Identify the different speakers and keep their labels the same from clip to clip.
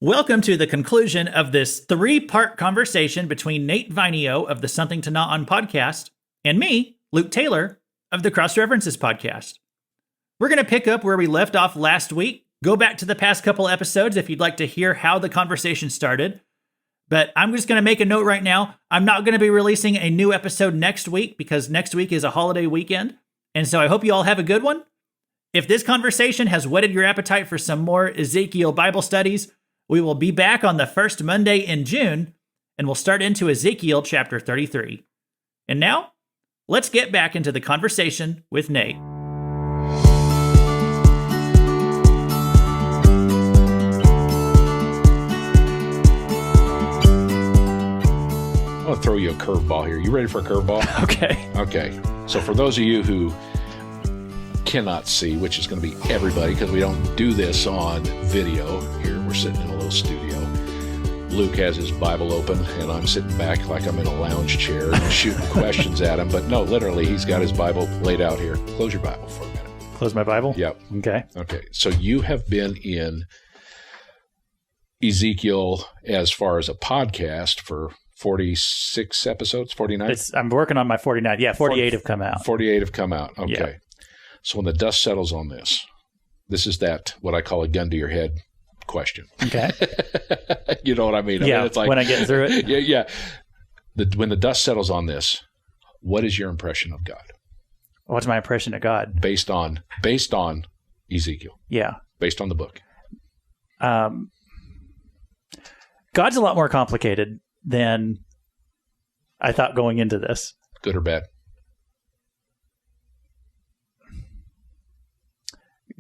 Speaker 1: Welcome to the conclusion of this three-part conversation between Nate Vainio of the Something to Gnaw On podcast and me, Luke Taylor, of the Cross References podcast. We're going to pick up where we left off last week. Go back to the past couple episodes if you'd like to hear how the conversation started. But I'm just going to make a note right now. I'm not going to be releasing a new episode next week because next week is a holiday weekend. And so I hope you all have a good one. If this conversation has whetted your appetite for some more Ezekiel Bible studies, we will be back on the first Monday in June, and we'll start into Ezekiel chapter 33. And now, let's get back into the conversation with Nate.
Speaker 2: I want to throw you a curveball here. You ready for a curveball?
Speaker 1: Okay.
Speaker 2: Okay. So for those of you who cannot see, which is going to be everybody because we don't do this on video here, we're sitting in a little studio. Luke has his Bible open, and I'm sitting back like I'm in a lounge chair and shooting questions at him. But no, literally, he's got his Bible laid out here. Close your Bible for a minute.
Speaker 1: Close my Bible?
Speaker 2: Yep.
Speaker 1: Okay.
Speaker 2: Okay. So you have been in Ezekiel as far as a podcast for 46 episodes, 49?
Speaker 1: I'm working on my 49. Yeah, 48 have come out.
Speaker 2: 48 have come out. Okay.
Speaker 1: Yeah.
Speaker 2: So when the dust settles on this is that what I call a gun to your head question.
Speaker 1: Okay.
Speaker 2: You know what I mean?
Speaker 1: Yeah,
Speaker 2: mean, it's like,
Speaker 1: when I get through it.
Speaker 2: Yeah. When the dust settles on this, what is your impression of God?
Speaker 1: What's my impression of God?
Speaker 2: Based on Ezekiel.
Speaker 1: Yeah.
Speaker 2: Based on the book.
Speaker 1: God's a lot more complicated than I thought going into this.
Speaker 2: Good or bad?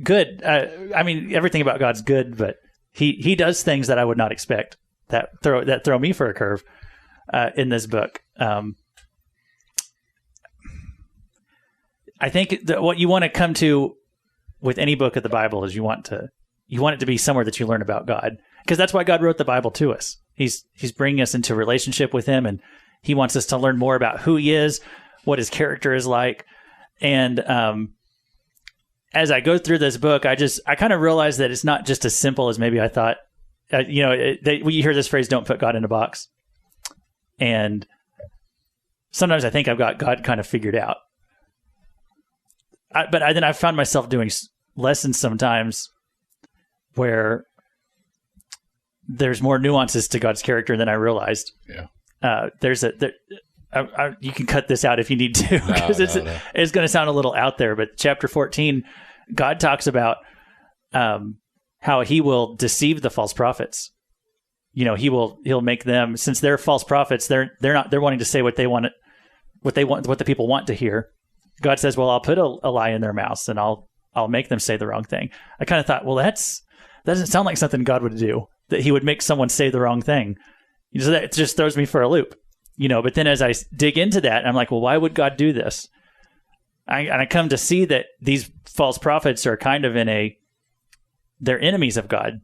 Speaker 1: Good. I mean, everything about God's good, but he does things that I would not expect that throw me for a curve in this book. I think that what you want to come to with any book of the Bible is you want it to be somewhere that you learn about God, because that's why God wrote the Bible to us. He's bringing us into a relationship with him, and he wants us to learn more about who he is, what his character is like. And as I go through this book, I kind of realize that it's not just as simple as maybe I thought. We hear this phrase, don't put God in a box. And sometimes I think I've got God kind of figured out. But then I found myself doing lessons sometimes where there's more nuances to God's character than I realized.
Speaker 2: Yeah.
Speaker 1: You can cut this out if you need to, because it's going to sound a little out there. But chapter 14, God talks about how he will deceive the false prophets. He'll make them, since they're false prophets, they're wanting to say what the people want to hear. God says, well, I'll put a lie in their mouths and I'll make them say the wrong thing. I kind of thought, well, that doesn't sound like something God would do, that he would make someone say the wrong thing. So that just throws me for a loop. But then as I dig into that, I'm like, well, why would God do this? And I come to see that these false prophets are kind of they're enemies of God.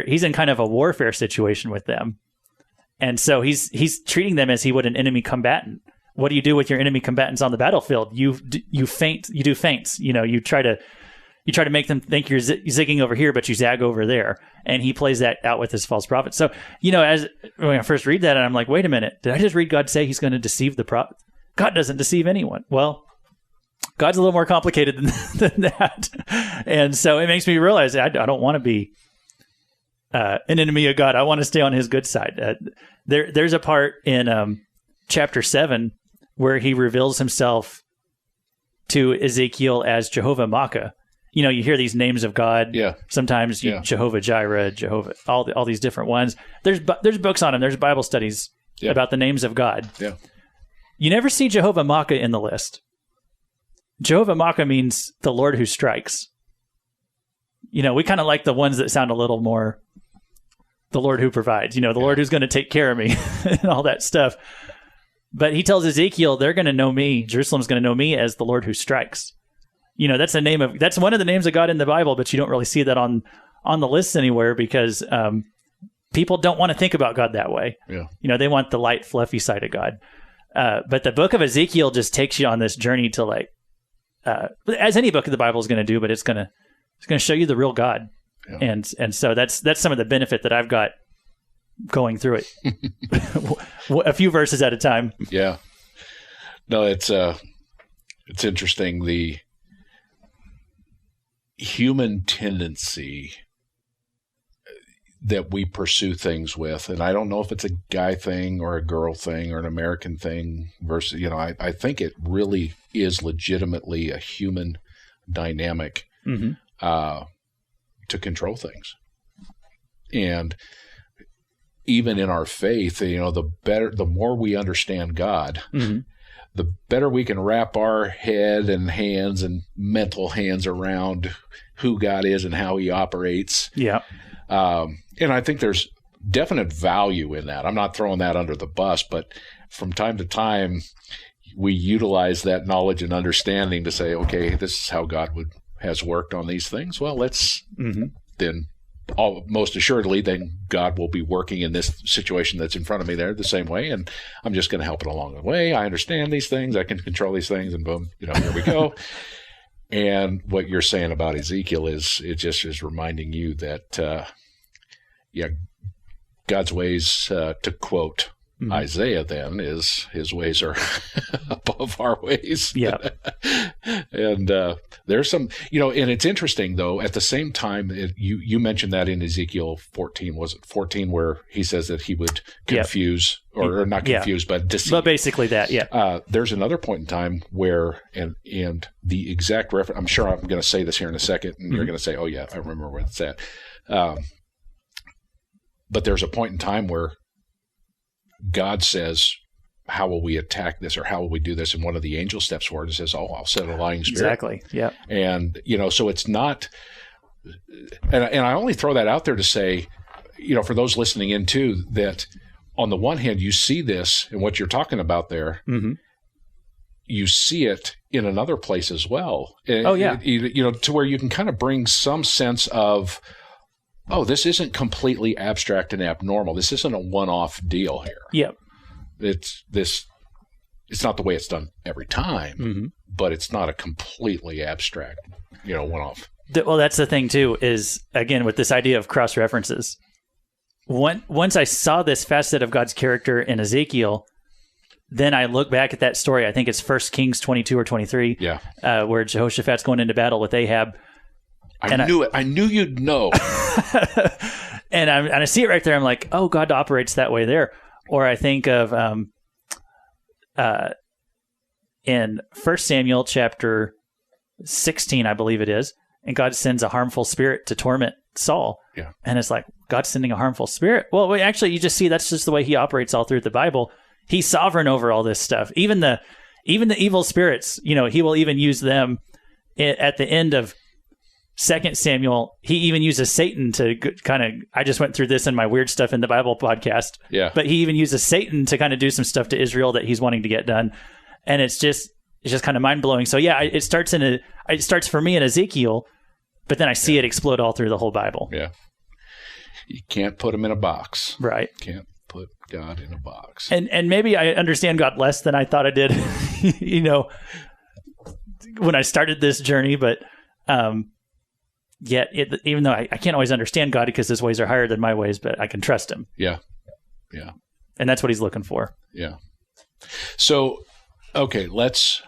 Speaker 1: He's in kind of a warfare situation with them. And so he's treating them as he would an enemy combatant. What do you do with your enemy combatants on the battlefield? You do feints. You try to make them think you're zigging over here, but you zag over there. And he plays that out with his false prophets. So, when I first read that, and I'm like, wait a minute, did I just read God say he's going to deceive the prophet? God doesn't deceive anyone. Well, God's a little more complicated than that. And so it makes me realize I don't want to be an enemy of God. I want to stay on his good side. There's a part in chapter 7 where he reveals himself to Ezekiel as Jehovah Makkah. You hear these names of God.
Speaker 2: Yeah.
Speaker 1: Sometimes Jehovah Jireh, Jehovah, all these different ones. There's books on them. There's Bible studies about the names of God.
Speaker 2: Yeah.
Speaker 1: You never see Jehovah Makkah in the list. Jehovah Makkah means the Lord who strikes. We kind of like the ones that sound a little more the Lord who provides. The Lord who's going to take care of me and all that stuff. But he tells Ezekiel, they're going to know me. Jerusalem's going to know me as the Lord who strikes. That's one of the names of God in the Bible, but you don't really see that on the list anywhere because people don't want to think about God that way.
Speaker 2: Yeah.
Speaker 1: They want the light, fluffy side of God. But the book of Ezekiel just takes you on this journey to as any book of the Bible is going to do, but it's going to show you the real God. Yeah. And so that's some of the benefit that I've got going through it a few verses at a time.
Speaker 2: Yeah. No, it's interesting. The human tendency that we pursue things with, and I don't know if it's a guy thing or a girl thing or an American thing versus, I think it really is legitimately a human dynamic to control things. And even in our faith, the more we understand God, the better we can wrap our head and hands and mental hands around who God is and how he operates.
Speaker 1: Yeah.
Speaker 2: And I think there's definite value in that. I'm not throwing that under the bus, but from time to time, we utilize that knowledge and understanding to say, okay, this is how God has worked on these things. Well, let's then most assuredly, then God will be working in this situation that's in front of me there the same way, and I'm just going to help it along the way. I understand these things. I can control these things, and boom, here we go. And what you're saying about Ezekiel it just is reminding you that, God's ways, to quote Isaiah then, is his ways are above our ways.
Speaker 1: Yeah.
Speaker 2: And there's some, and it's interesting though, at the same time, you mentioned that in Ezekiel 14, was it 14, where he says that he would confuse or not confuse, but deceive. But
Speaker 1: basically that, yeah.
Speaker 2: There's another point in time where, and the exact reference, I'm sure I'm going to say this here in a second, and you're going to say, oh yeah, I remember where it's at. But there's a point in time where God says, how will we attack this, or how will we do this? And one of the angel steps forward and says, oh, I'll send a lying spirit.
Speaker 1: Exactly. Yeah.
Speaker 2: And, so it's not, and I only throw that out there to say, for those listening in too, that on the one hand, you see this and what you're talking about there, you see it in another place as well.
Speaker 1: Oh yeah.
Speaker 2: To where you can kind of bring some sense of, oh, this isn't completely abstract and abnormal. This isn't a one-off deal here.
Speaker 1: Yep.
Speaker 2: It's not the way it's done every time, but it's not a completely abstract, one-off.
Speaker 1: Well, that's the thing too, is again, with this idea of cross-references. Once I saw this facet of God's character in Ezekiel, then I look back at that story. I think it's 1 Kings 22 or 23, where Jehoshaphat's going into battle with Ahab.
Speaker 2: I knew it. I knew you'd know.
Speaker 1: and I see it right there. I'm like, oh, God operates that way there. Or I think of in 1 Samuel chapter 16, I believe it is, and God sends a harmful spirit to torment Saul.
Speaker 2: Yeah.
Speaker 1: And it's like, God's sending a harmful spirit. Well, actually, you just see that's just the way he operates all through the Bible. He's sovereign over all this stuff. Even the evil spirits, he will even use them at the end of 2 Samuel. He even uses Satan to kind of, I just went through this in my Weird Stuff in the Bible podcast.
Speaker 2: Yeah.
Speaker 1: But he even uses Satan to kind of do some stuff to Israel that he's wanting to get done. And it's just kind of mind blowing. So yeah, it starts for me in Ezekiel, but then I see it explode all through the whole Bible.
Speaker 2: Yeah. You can't put him in a box.
Speaker 1: Right.
Speaker 2: Can't put God in a box.
Speaker 1: And maybe I understand God less than I thought I did, when I started this journey, but, yet, even though I can't always understand God because his ways are higher than my ways, but I can trust him.
Speaker 2: Yeah. Yeah.
Speaker 1: And that's what he's looking for.
Speaker 2: Yeah. So, okay, let's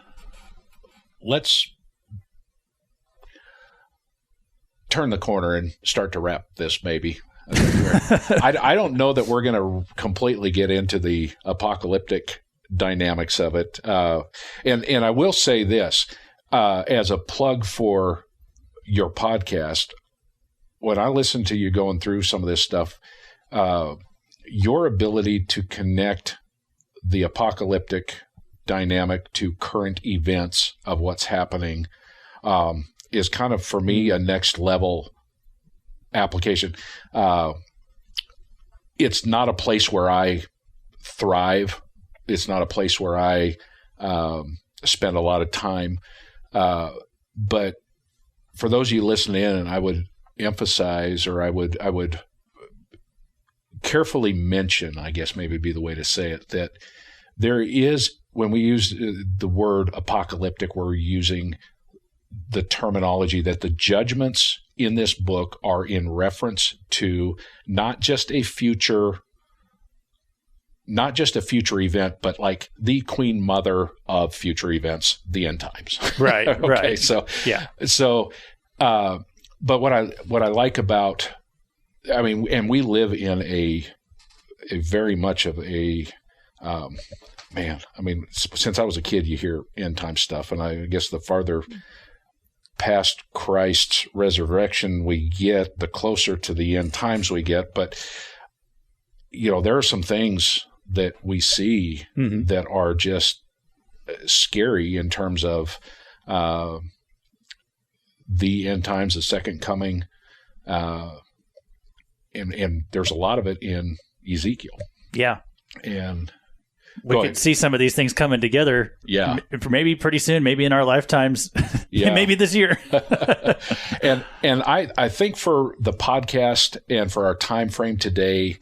Speaker 2: turn the corner and start to wrap this maybe. I don't know that we're going to completely get into the apocalyptic dynamics of it. And I will say this, as a plug for your podcast, when I listen to you going through some of this stuff, your ability to connect the apocalyptic dynamic to current events of what's happening is kind of, for me, a next level application. It's not a place where I thrive. It's not a place where I spend a lot of time. But for those of you listening in, I would emphasize, or I would carefully mention, I guess maybe be the way to say it, that there is, when we use the word apocalyptic, we're using the terminology that the judgments in this book are in reference to not just a future not just a future event, but like the queen mother of future events, the end times.
Speaker 1: Right.
Speaker 2: Okay,
Speaker 1: right.
Speaker 2: So,
Speaker 1: yeah.
Speaker 2: So, but what I like about, I mean, and we live in a very much of a, man, I mean, since I was a kid, you hear end time stuff. And I guess the farther past Christ's resurrection we get, the closer to the end times we get. But, you know, there are some things that we see that are just scary in terms of the end times, the second coming. And there's a lot of it in Ezekiel.
Speaker 1: Yeah.
Speaker 2: And
Speaker 1: we could see some of these things coming together.
Speaker 2: Yeah.
Speaker 1: Maybe pretty soon, maybe in our lifetimes, maybe this year.
Speaker 2: and I think for the podcast and for our time frame today,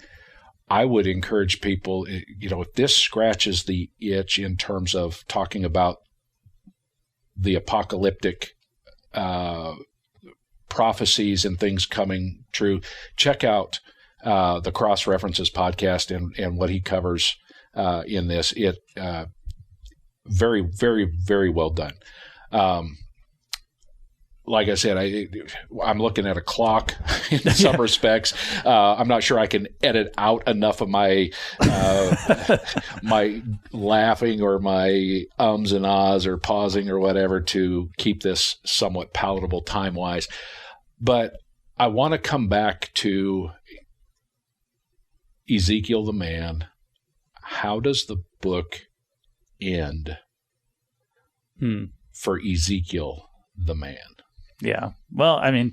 Speaker 2: I would encourage people, you know, if this scratches the itch in terms of talking about the apocalyptic prophecies and things coming true, check out the Cross References podcast and what he covers in this. It very, very, very well done. Like I said, I'm looking at a clock in some respects. I'm not sure I can edit out enough of my my laughing or my ums and ahs or pausing or whatever to keep this somewhat palatable time-wise. But I want to come back to Ezekiel the man. How does the book end for Ezekiel the man?
Speaker 1: Yeah. Well, I mean,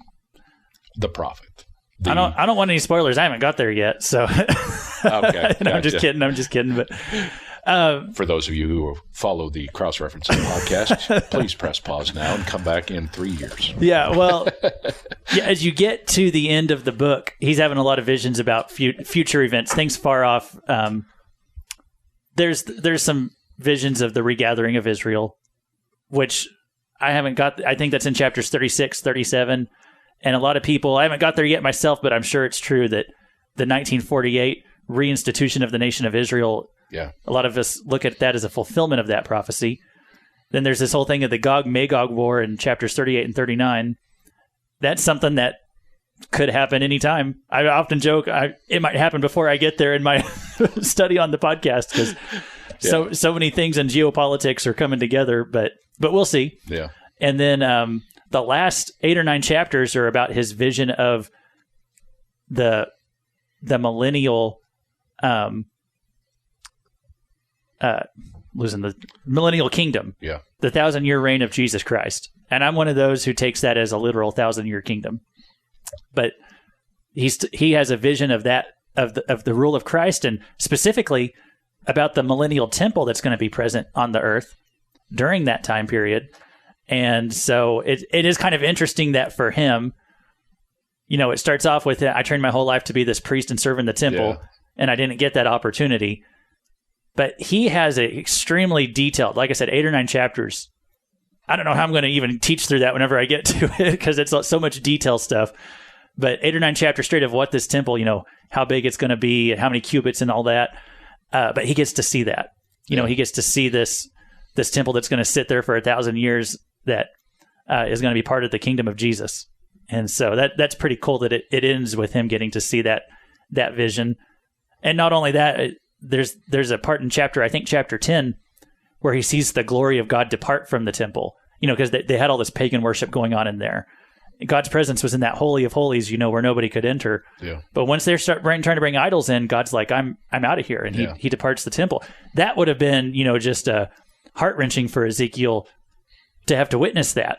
Speaker 2: the prophet.
Speaker 1: I don't want any spoilers. I haven't got there yet. So
Speaker 2: okay.
Speaker 1: No,
Speaker 2: Gotcha.
Speaker 1: I'm just kidding. But
Speaker 2: for those of you who follow the Cross Referencing podcast, please press pause now and come back in 3 years.
Speaker 1: Yeah. Well, as you get to the end of the book, he's having a lot of visions about future events, things far off. There's some visions of the regathering of Israel, which I haven't got. I think that's in chapters 36, 37. And a lot of people, I haven't got there yet myself, but I'm sure it's true that the 1948 reinstitution of the nation of Israel, a lot of us look at that as a fulfillment of that prophecy. Then there's this whole thing of the Gog-Magog war in chapters 38 and 39. That's something that could happen anytime. I often joke it might happen before I get there in my study on the podcast because so many things in geopolitics are coming together, but we'll see.
Speaker 2: Yeah.
Speaker 1: And then the last 8 or 9 chapters are about his vision of the millennial losing the millennial kingdom. Yeah. The 1,000-year reign of Jesus Christ. And I'm one of those who takes that as a literal 1,000-year kingdom. But he has a vision of that of the rule of Christ, and specifically about the millennial temple that's going to be present on the earth during that time period. And so it is kind of interesting that for him, you know, it starts off with, I trained my whole life to be this priest and serve in the temple, and I didn't get that opportunity. But he has an extremely detailed, like I said, 8 or 9 chapters. I don't know how I'm going to even teach through that whenever I get to it because it's so much detail stuff. But 8 or 9 chapters straight of what this temple, you know, how big it's going to be and how many cubits and all that. But he gets to see that. You know, he gets to see this temple that's going to sit there for 1,000 years that is going to be part of the kingdom of Jesus. And so that's pretty cool that it ends with him getting to see that vision. And not only that, there's a part in chapter 10 where he sees the glory of God depart from the temple, you know, because they had all this pagan worship going on in there. God's presence was in that holy of holies, you know, where nobody could enter. Yeah. But once they start trying to bring idols in, God's like, I'm out of here. And he departs the temple. That would have been, you know, just heart-wrenching for Ezekiel to have to witness that.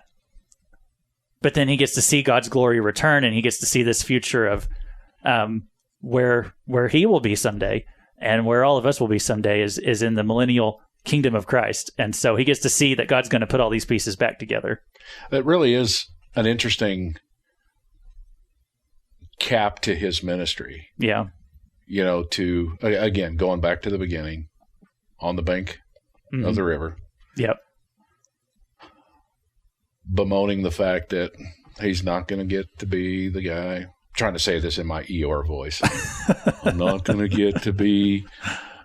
Speaker 1: But then he gets to see God's glory return, and he gets to see this future of where he will be someday, and where all of us will be someday is in the millennial kingdom of Christ. And so he gets to see that God's going to put all these pieces back together. It
Speaker 2: really is an interesting cap to his ministry.
Speaker 1: Yeah.
Speaker 2: You know, to, again, going back to the beginning, on the bank of the river.
Speaker 1: Yep.
Speaker 2: Bemoaning the fact that he's not going to get to be the guy. I'm trying to say this in my Eeyore voice. I'm not going to get to be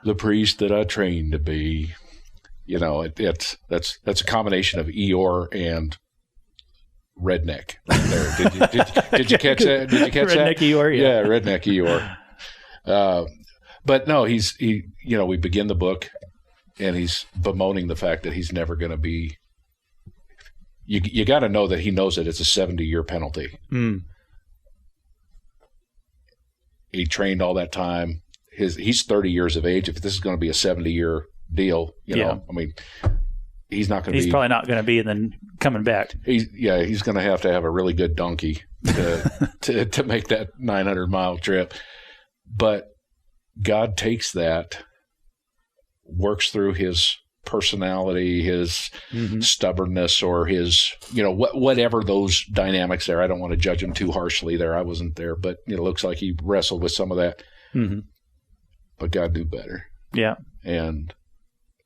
Speaker 2: the priest that I trained to be. That's a combination of Eeyore and redneck right there. Did you catch that? Did you catch
Speaker 1: redneck
Speaker 2: that?
Speaker 1: Eeyore, yeah.
Speaker 2: Redneck Eeyore. But no, we begin the book and he's bemoaning the fact that he's never going to be. You got to know that he knows that it's a 70-year penalty.
Speaker 1: Mm.
Speaker 2: He trained all that time. He's 30 years of age. If this is going to be a 70-year deal, he's not going to be.
Speaker 1: He's probably not going to be, and then coming back.
Speaker 2: He's going to have a really good donkey to make that 900-mile trip. But God takes that, works through his personality, his stubbornness, or his, whatever those dynamics there. I don't want to judge him too harshly there. I wasn't there, but it looks like he wrestled with some of that. Mm-hmm. But God knew better.
Speaker 1: Yeah.
Speaker 2: And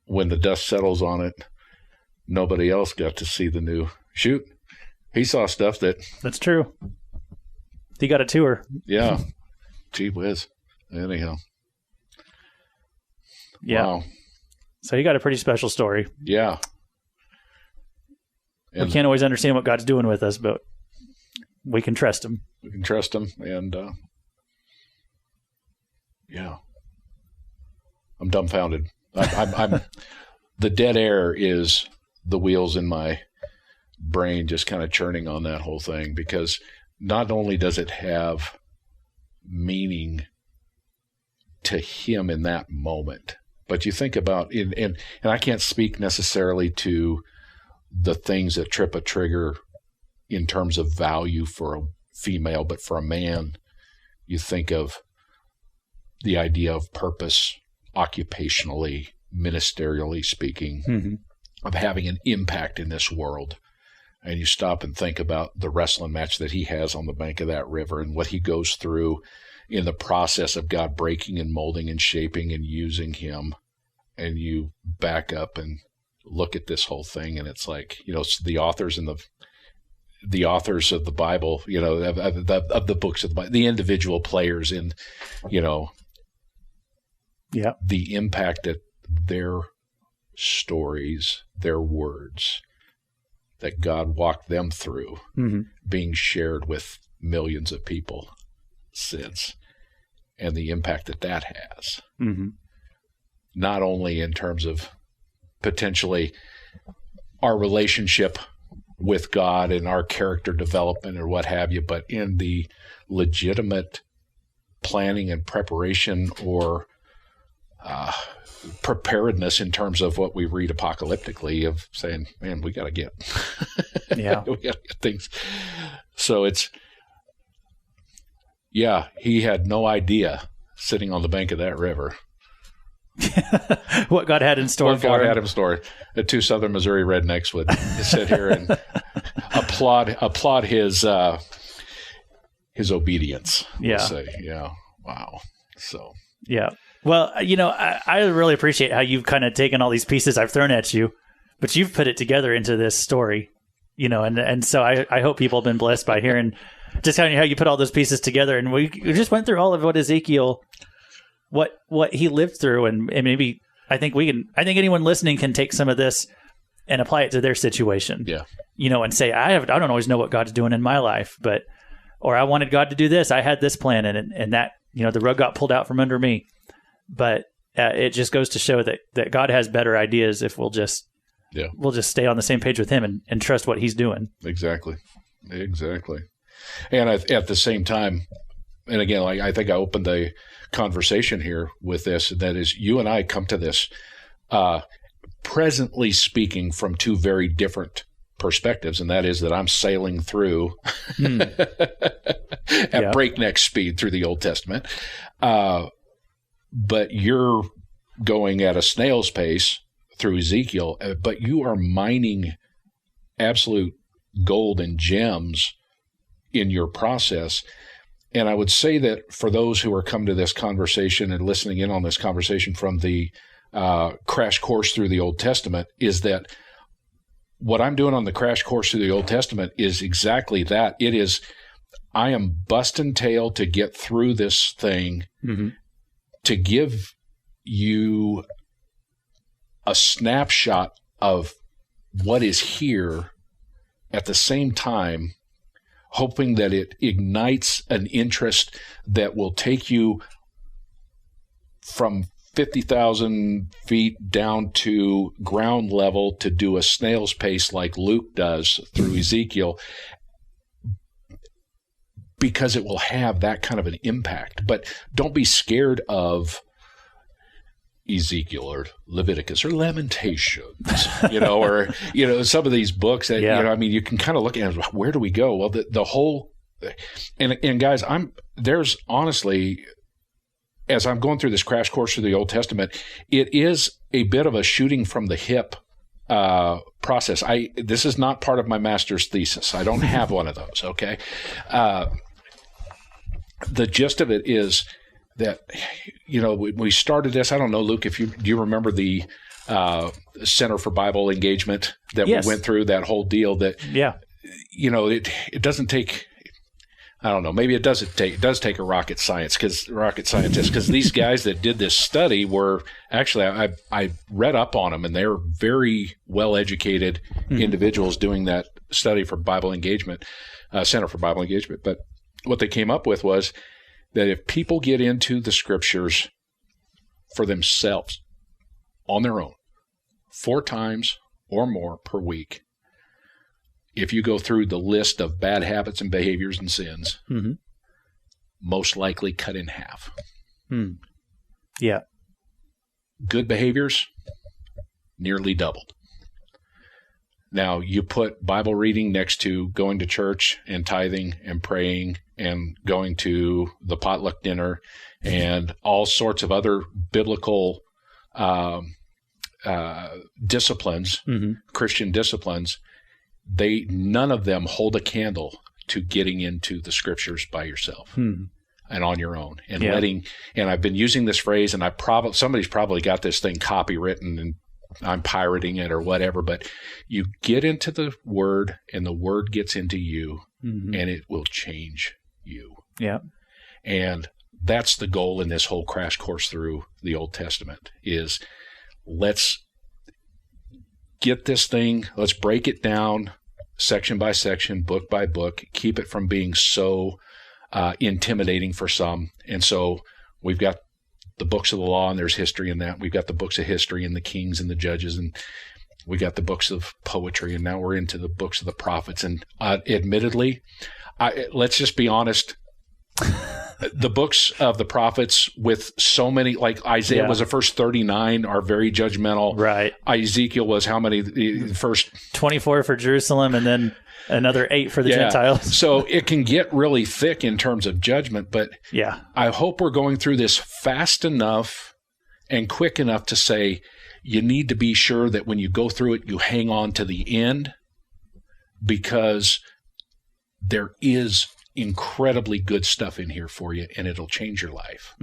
Speaker 2: when the dust settles on it, nobody else got to see the new shoot. He saw stuff
Speaker 1: That's true. He got a tour.
Speaker 2: Yeah. Gee whiz. Anyhow.
Speaker 1: Yeah.
Speaker 2: Wow.
Speaker 1: So he got a pretty special story.
Speaker 2: Yeah.
Speaker 1: And we can't always understand what God's doing with us, but we can trust him.
Speaker 2: We can trust him. And, yeah. I'm dumbfounded. I'm the dead air is the wheels in my brain just kind of churning on that whole thing, because not only does it have meaning to him in that moment, but you think about and I can't speak necessarily to the things that trip a trigger in terms of value for a female, but for a man, you think of the idea of purpose, occupationally, ministerially speaking, of having an impact in this world. And you stop and think about the wrestling match that he has on the bank of that river and what he goes through in the process of God breaking and molding and shaping and using him. And you back up and look at this whole thing, and it's like, it's the authors and the authors of the Bible, of the books of the Bible, the individual players in, the impact that their stories, their words that God walked them through, being shared with millions of people since, and the impact that has. Not only in terms of potentially our relationship with God and our character development or what have you, but in the legitimate planning and preparation or preparedness in terms of what we read apocalyptically of saying, man, we got to get, we got to get things. So he had no idea sitting on the bank of that river
Speaker 1: what God had in store for him.
Speaker 2: God had in store. The two Southern Missouri rednecks would sit here and applaud his obedience.
Speaker 1: Yeah.
Speaker 2: Say, yeah. Wow. So.
Speaker 1: Yeah. Well, I really appreciate how you've kind of taken all these pieces I've thrown at you, but you've put it together into this story, and so I hope people have been blessed by hearing just how you put all those pieces together. And we just went through all of what Ezekiel, what he lived through, and maybe I think anyone listening can take some of this and apply it to their situation.
Speaker 2: Yeah.
Speaker 1: And say, I don't always know what God's doing in my life, or I wanted God to do this. I had this plan, and that, the rug got pulled out from under me. But it just goes to show that God has better ideas if we'll just stay on the same page with him and trust what he's doing.
Speaker 2: Exactly. And at the same time, and again, I think I opened the conversation here with this, and that is you and I come to this presently speaking from two very different perspectives, and that is that I'm sailing through at breakneck speed through the Old Testament. But you're going at a snail's pace through Ezekiel, but you are mining absolute gold and gems in your process. And I would say that for those who are coming to this conversation and listening in on this conversation from the crash course through the Old Testament, is that what I'm doing on the crash course through the Old Testament is exactly that. It is, I am busting tail to get through this thing, to give a snapshot of what is here at the same time, hoping that it ignites an interest that will take you from 50,000 feet down to ground level to do a snail's pace like Luke does through Ezekiel, because it will have that kind of an impact. But don't be scared of Ezekiel or Leviticus or Lamentations, or, some of these books that, you can kind of look at it, where do we go? Well, the whole, and guys, there's honestly, as I'm going through this crash course through the Old Testament, it is a bit of a shooting from the hip process. This is not part of my master's thesis. I don't have one of those. Okay. The gist of it is that, we started this. I don't know, Luke, do you remember the Center for Bible Engagement that
Speaker 1: Yes.
Speaker 2: we went through, that whole deal that,
Speaker 1: Yeah.
Speaker 2: it doesn't take, I don't know, maybe it does take a rocket scientist, because these guys that did this study were actually, I read up on them, and they're very well-educated individuals doing that study for Bible Engagement, Center for Bible Engagement. But what they came up with was that if people get into the scriptures for themselves on their own 4 times or more per week, if you go through the list of bad habits and behaviors and sins, most likely cut in half.
Speaker 1: Yeah.
Speaker 2: Good behaviors, nearly doubled. Now, you put Bible reading next to going to church and tithing and praying and going to the potluck dinner and all sorts of other biblical disciplines, Christian disciplines, none of them hold a candle to getting into the scriptures by yourself and on your own, and and I've been using this phrase, and somebody's probably got this thing copywritten and I'm pirating it or whatever, but you get into the Word and the Word gets into you and it will change you.
Speaker 1: Yeah.
Speaker 2: And that's the goal in this whole crash course through the Old Testament is let's get this thing, let's break it down section by section, book by book, keep it from being so intimidating for some. And so we've got the books of the law, and there's history in that. We've got the books of history and the kings and the judges, and we got the books of poetry, and now we're into the books of the prophets. And admittedly, let's just be honest, the books of the prophets with so many, like Isaiah was the first 39, are very judgmental.
Speaker 1: Right.
Speaker 2: Ezekiel was how many? The first
Speaker 1: 24 for Jerusalem, and then another 8 for the Gentiles.
Speaker 2: So it can get really thick in terms of judgment, but I hope we're going through this fast enough and quick enough to say you need to be sure that when you go through it, you hang on to the end, because there is incredibly good stuff in here for you, and it'll change your life.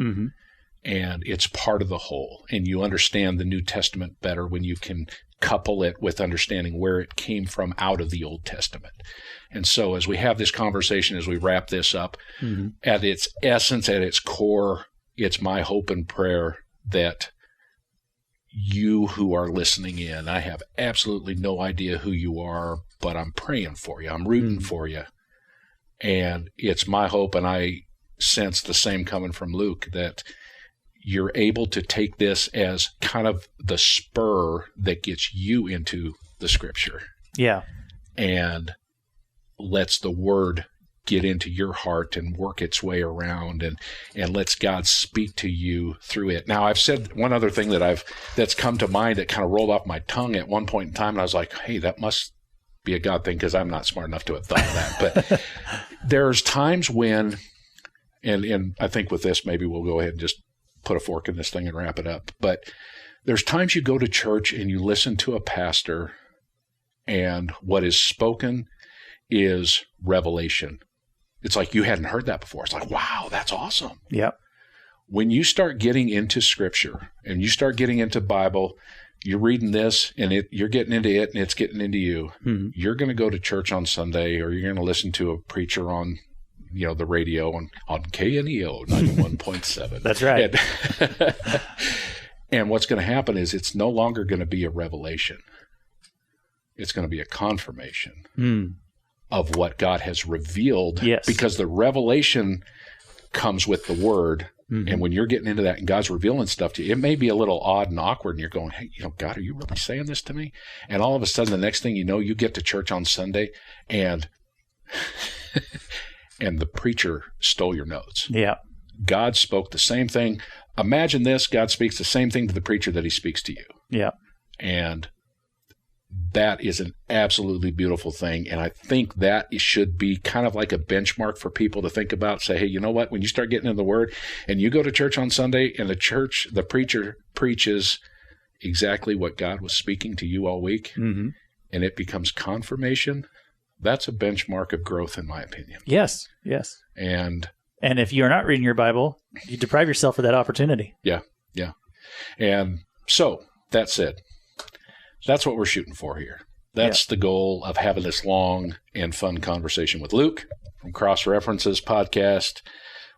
Speaker 2: And it's part of the whole. And you understand the New Testament better when you can couple it with understanding where it came from out of the Old Testament. And so as we have this conversation, as we wrap this up, at its essence, at its core, it's my hope and prayer that you who are listening in, I have absolutely no idea who you are, but I'm praying for you. I'm rooting for you. And it's my hope, and I sense the same coming from Luke, that you're able to take this as kind of the spur that gets you into the scripture. Yeah. And lets the word get into your heart and work its way around, and lets God speak to you through it. Now, I've said one other thing that's come to mind that kind of rolled off my tongue at one point in time, and I was like, hey, that must be a God thing, because I'm not smart enough to have thought of that. But there's times when, and I think with this, maybe we'll go ahead and just put a fork in this thing and wrap it up. But there's times you go to church and you listen to a pastor, and what is spoken is revelation. It's like you hadn't heard that before. It's like, wow, that's awesome. Yep. When you start getting into Scripture and you start getting into Bible, you're reading this and you're getting into it and it's getting into you. You're going to go to church on Sunday, or you're going to listen to a preacher on the radio on KNEO 91.7. That's right. And what's going to happen is it's no longer going to be a revelation. It's going to be a confirmation of what God has revealed.
Speaker 1: Yes.
Speaker 2: Because the revelation comes with the word. And when you're getting into that and God's revealing stuff to you, it may be a little odd and awkward, and you're going, hey, God, are you really saying this to me? And all of a sudden, the next thing you know, you get to church on Sunday, and and the preacher stole your notes.
Speaker 1: Yeah.
Speaker 2: God spoke the same thing. Imagine this. God speaks the same thing to the preacher that he speaks to you.
Speaker 1: Yeah.
Speaker 2: And that is an absolutely beautiful thing. And I think that should be kind of like a benchmark for people to think about. Say, hey, you know what? When you start getting into the word and you go to church on Sunday and the preacher preaches exactly what God was speaking to you all week, and it becomes confirmation, that's a benchmark of growth, in my opinion.
Speaker 1: Yes. And if you're not reading your Bible, you deprive yourself of that opportunity.
Speaker 2: Yeah. And so, that said, that's what we're shooting for here. That's the goal of having this long and fun conversation with Luke from Cross References podcast,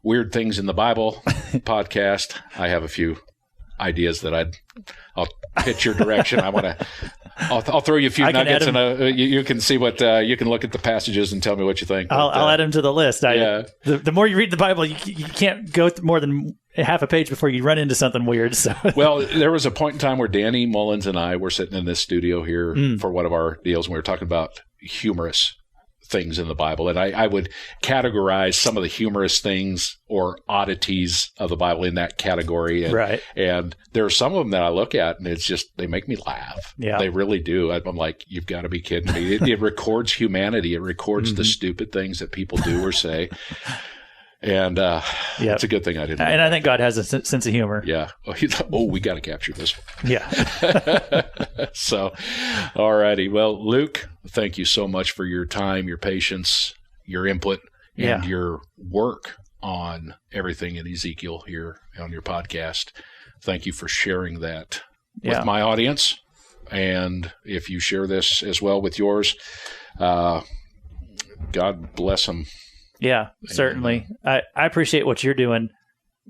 Speaker 2: Weird Things in the Bible podcast. I have a few ideas that I'll pitch your direction. I'll throw you a few nuggets, and you can see what you can look at the passages and tell me what you think.
Speaker 1: I'll add them to the list. The more you read the Bible, you can't go more than half a page before you run into something weird. So,
Speaker 2: well, there was a point in time where Danny Mullins and I were sitting in this studio here for one of our deals, and we were talking about humorous things in the Bible. And I would categorize some of the humorous things or oddities of the Bible in that category. And, and there are some of them that I look at, and it's just, they make me laugh. Yeah. They really do. I'm like, you've got to be kidding me. It records humanity. It records the stupid things that people do or say. And it's a good thing I didn't.
Speaker 1: And I think God has a sense of humor.
Speaker 2: Yeah. Oh, we got to capture this one.
Speaker 1: Yeah.
Speaker 2: So, all righty. Well, Luke, thank you so much for your time, your patience, your input, and your work on everything in Ezekiel here on your podcast. Thank you for sharing that with my audience. And if you share this as well with yours, God bless them.
Speaker 1: Yeah, certainly. I appreciate what you're doing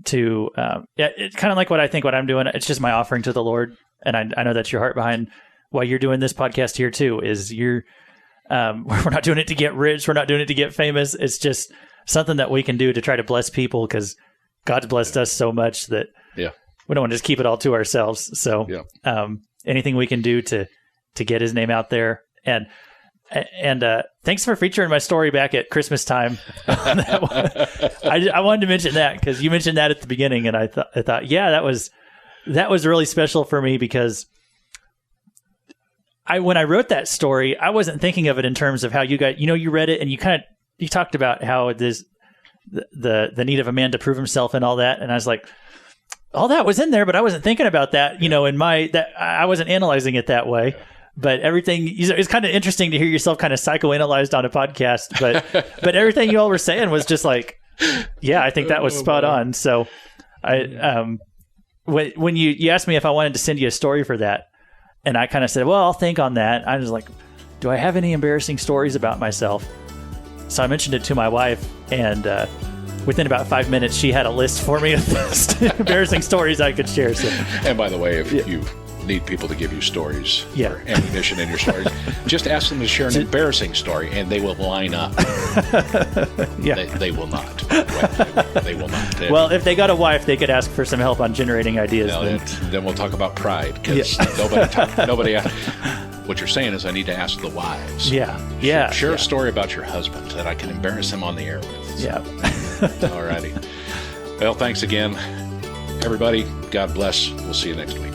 Speaker 1: to, it's kind of like what I'm doing. It's just my offering to the Lord. And I know that's your heart behind why you're doing this podcast here too, is we're not doing it to get rich. We're not doing it to get famous. It's just something that we can do to try to bless people, because God's blessed us so much that we don't want to just keep it all to ourselves. So anything we can do to get his name out there. And thanks for featuring my story back at Christmas time. I wanted to mention that because you mentioned that at the beginning, and I thought, that was really special for me, because when I wrote that story, I wasn't thinking of it in terms of how you got, you read it and you talked about how there's the need of a man to prove himself and all that, and I was like, all that was in there, but I wasn't thinking about that, I wasn't analyzing it that way. But everything, it's kind of interesting to hear yourself kind of psychoanalyzed on a podcast. But everything you all were saying was just like, I think that was spot on. So when you asked me if I wanted to send you a story for that, and I kind of said, well, I'll think on that. I was like, do I have any embarrassing stories about myself? So I mentioned it to my wife, and within about 5 minutes, she had a list for me of embarrassing stories I could share. So. And
Speaker 2: by the way, if you need people to give you stories or ammunition in your stories, just ask them to share an embarrassing story, and they will line up. They will not. They will not.
Speaker 1: Well, if they got a wife, they could ask for some help on generating ideas.
Speaker 2: Then we'll talk about pride, because nobody what you're saying is I need to ask the wives. Share a story about your husband that I can embarrass him on the air with. All righty. Well, thanks again, everybody. God bless. We'll see you next week.